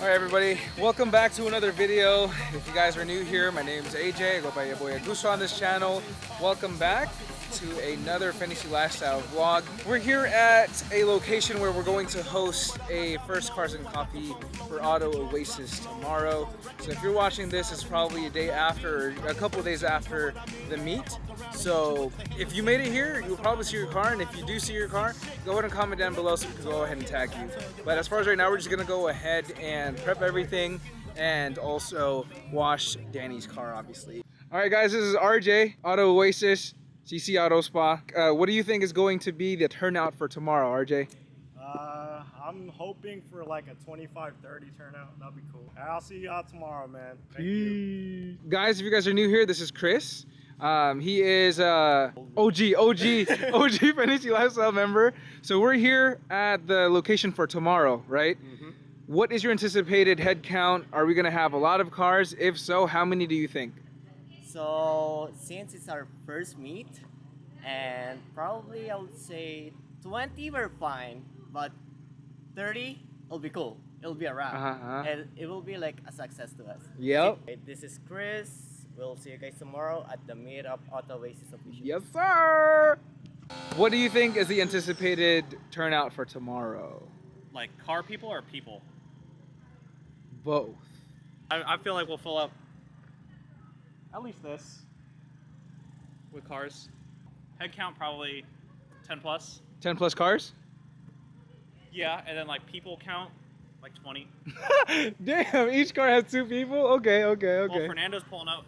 All right, everybody, welcome back to another video. If you guys are new here, my name is AJ. I go by your boy Aguso on this channel. Welcome back to another Finessy lifestyle vlog. We're here at a location where we're going to host a first Cars and Coffee for Auto Oasis tomorrow. So if you're watching this, it's probably a day after, or a couple of days after the meet. So if you made it here, you'll probably see your car, and if you do see your car, go ahead and comment down below so we can go ahead and tag you. But as far as right now, we're just gonna go ahead and prep everything and also wash Danny's car, obviously. All right, guys, this is RJ, Auto Oasis, CC Auto Spa. What do you think is going to be the turnout for tomorrow, RJ? I'm hoping for like a 25-30 turnout. That'd be cool. I'll see y'all tomorrow, man. Thank you. Guys, if you guys are new here, this is Chris. He is OG Finessy Lifestyle member. So we're here at the location for tomorrow, right? Mm-hmm. What is your anticipated head count? Are we gonna have a lot of cars? If so, how many do you think? So since it's our first meet, and probably I would say 20 we're fine, but 30 will be cool. It'll be a wrap, and it will be like a success to us. Yep. Okay, this is Chris. We'll see you guys tomorrow at the meetup Auto Oasis official. Yes, sir. What do you think is the anticipated turnout for tomorrow? Like car people or people? Both. I feel like we'll fill up at least this with cars. Head count probably 10 plus. 10 plus cars? Yeah, and then like people count like 20. Damn, each car has 2 people? Okay. Well, Fernando's pulling up.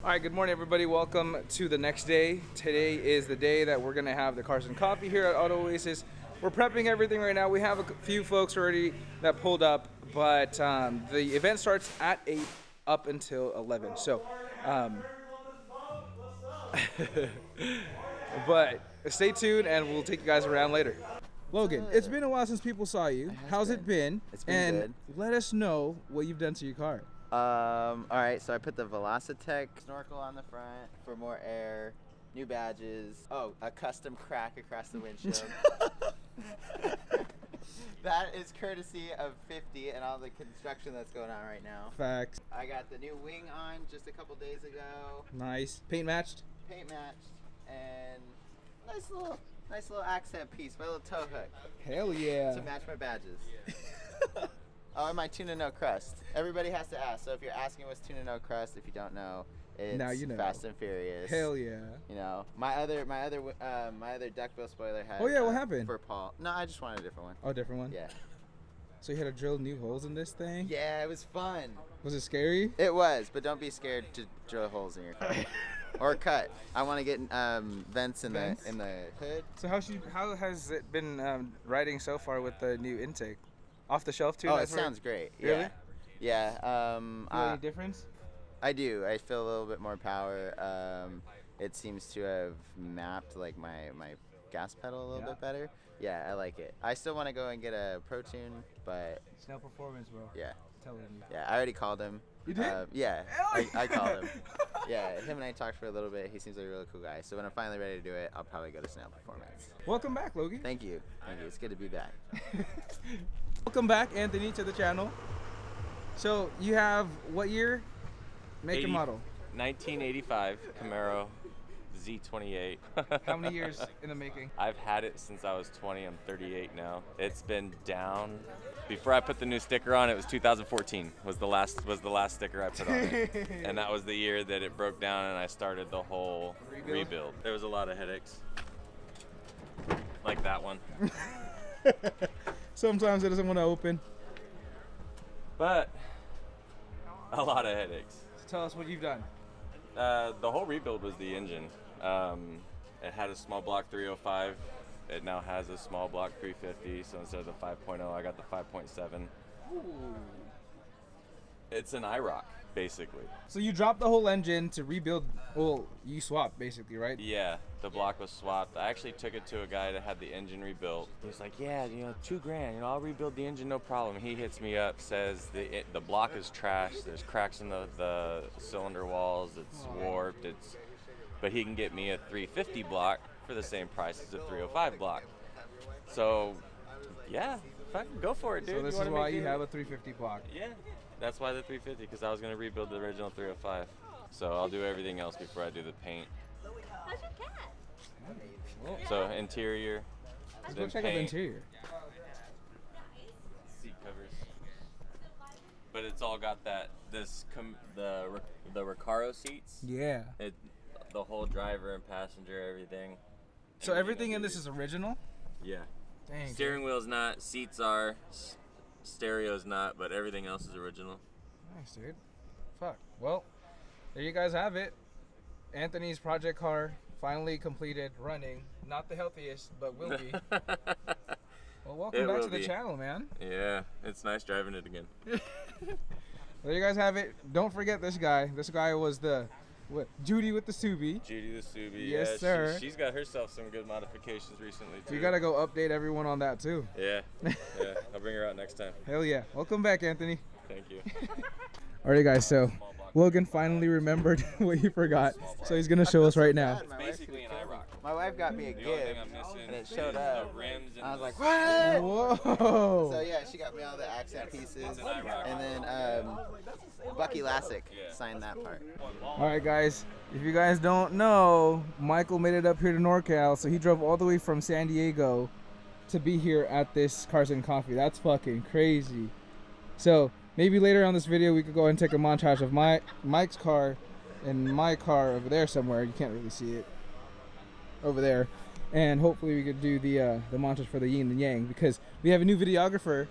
All right, good morning, everybody. Welcome to the next day. Today is the day that we're gonna have the Cars and Coffee here at Auto Oasis. We're prepping everything right now. We have a few folks already that pulled up, but the event starts at 8 up until 11. So, but stay tuned and we'll take you guys around later. Logan, it's been a while since people saw you. How's it been? It's been and good. Let us know what you've done to your car. All right, so I put the Velocitech snorkel on the front for more air, new badges. Oh, a custom crack across the windshield. That is courtesy of 50 and all the construction that's going on right now. Facts. I got the new wing on just a couple days ago. Nice. Paint matched? Paint matched, and nice little accent piece, my little tow hook. Hell yeah. To match my badges. Oh, and my tuna no crust. Everybody has to ask. So if you're asking what's tuna no crust, if you don't know, it's now you know. Fast and Furious. Hell yeah. You know, my other duckbill spoiler had. Oh yeah, what happened? For Paul. No, I just wanted a different one. Oh, different one? Yeah. So you had to drill new holes in this thing? Yeah, it was fun. Was it scary? It was, but don't be scared to drill holes in your car. Or cut. I want to get vents in the hood. So how has it been riding so far with the new intake? Off the shelf too? Oh, it sounds great. Really? Yeah. Feel any difference? I do. I feel a little bit more power. It seems to have mapped like my gas pedal a little bit better. Yeah, I like it. I still want to go and get a Pro Tune, but Snail Performance, bro. yeah. Telling you. Yeah, I already called him. You did? Yeah, I called him. Yeah, him and I talked for a little bit. He seems like a really cool guy. So when I'm finally ready to do it, I'll probably go to Snail Performance. Welcome back, Logan. Thank you. It's good to be back. Welcome back, Anthony, to the channel. So you have what year? Make and model. 1985 Camaro Z28. How many years in the making? I've had it since I was 20. I'm 38 now. It's been down. Before I put the new sticker on, it was 2014 was the last sticker I put on it. And that was the year that it broke down and I started the whole rebuild. There was a lot of headaches. Like that one. Sometimes it doesn't want to open. But a lot of headaches. So tell us what you've done. The whole rebuild was the engine. It had a small block 305. It now has a small block 350. So instead of the 5.0, I got the 5.7. Ooh. It's an IROC, basically. So you dropped the whole engine to rebuild. Well, you swapped basically, right? Yeah, the block was swapped. I actually took it to a guy that had the engine rebuilt. He was like, yeah, $2,000, I'll rebuild the engine, no problem. He hits me up, says the block is trashed. There's cracks in the cylinder walls. It's warped. But he can get me a 350 block for the same price as a 305 block. So, yeah, fucking go for it, dude. So this is wanna why make you it? have a 350 block. Yeah, that's why the 350, because I was gonna rebuild the original 305. So I'll do everything else before I do the paint. How's your cat? Cool. So interior, Let's then go check out the paint, interior. seat covers. But it's all got the Recaro seats. Yeah. The whole driver and passenger, everything. So everything in this is original? Yeah. Dang. Steering wheel's not, seats are, stereo's not, but everything else is original. Nice, dude. Fuck. Well, there you guys have it. Anthony's project car finally completed, running. Not the healthiest, but will be. Well, welcome back to the channel, man. Yeah, it's nice driving it again. There you guys have it. Don't forget this guy. This guy was Judy with the Subi. Judy the Subi. Yes, yeah, sir. She's got herself some good modifications recently, too. You gotta go update everyone on that too. Yeah, yeah. I'll bring her out next time. Hell yeah. Welcome back, Anthony. Thank you. Alright guys, so Logan finally remembered what he forgot. So he's gonna show us right now. It's basically an IROC. My wife got me a The only gift, thing I'm missing and it is showed up. the rims and I was the like, what? Whoa. So yeah, she got me all the accent pieces, It's an IROC. and then Bucky Lassick signed that part. Alright guys, if you guys don't know, Michael made it up here to NorCal, so he drove all the way from San Diego to be here at this Cars and Coffee. That's fucking crazy. So maybe later on this video we could go ahead and take a montage of Mike's car and my car over there somewhere. You can't really see it over there, and hopefully we could do the montage for the yin and yang, because we have a new videographer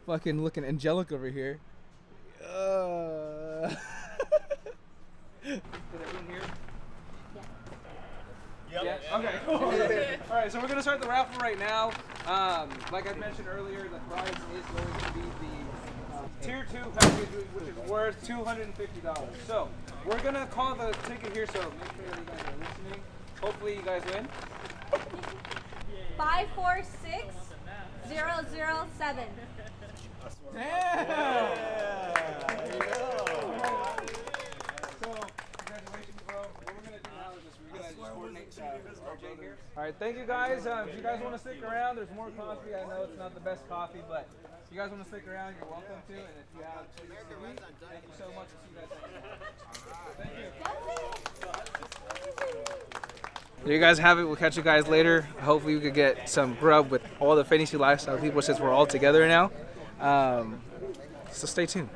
fucking looking angelic over here. Did everyone hear? Yeah. Okay. All right. So we're gonna start the raffle right now. Like I mentioned earlier, the prize is going to be the Tier 2 package, which is worth $250. So we're gonna call the ticket here. So make sure that you guys are listening. Hopefully you guys win. 546007. Damn! There you go. So, congratulations, bro. What we're gonna do now is we're gonna just coordinate RJ here. All right, thank you guys. If you guys want to stick around, there's more coffee. I know it's not the best coffee, but if you guys want to stick around, you're welcome to. And if you have places to eat, thank you so much. We'll see you guys later. Thank you. There you guys have it. We'll catch you guys later. Hopefully we could get some grub with all the Finessy lifestyle people since we're all together now. So stay tuned.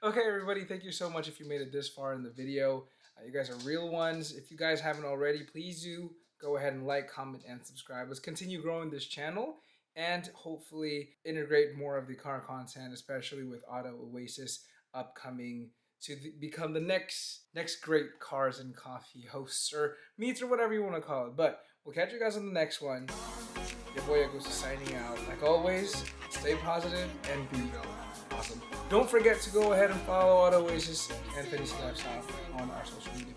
Okay, everybody, thank you so much if you made it this far in the video. You guys are real ones. If you guys haven't already, please do go ahead and like, comment, and subscribe. Let's continue growing this channel and hopefully integrate more of the car content, especially with Oasis upcoming to become the next great Cars and Coffee hosts or meets or whatever you want to call it. But we'll catch you guys on the next one. Your boy Oasis signing out. Like always, stay positive and be awesome. Don't forget to go ahead and follow Oasis and Finessy Lifestyle on our social media.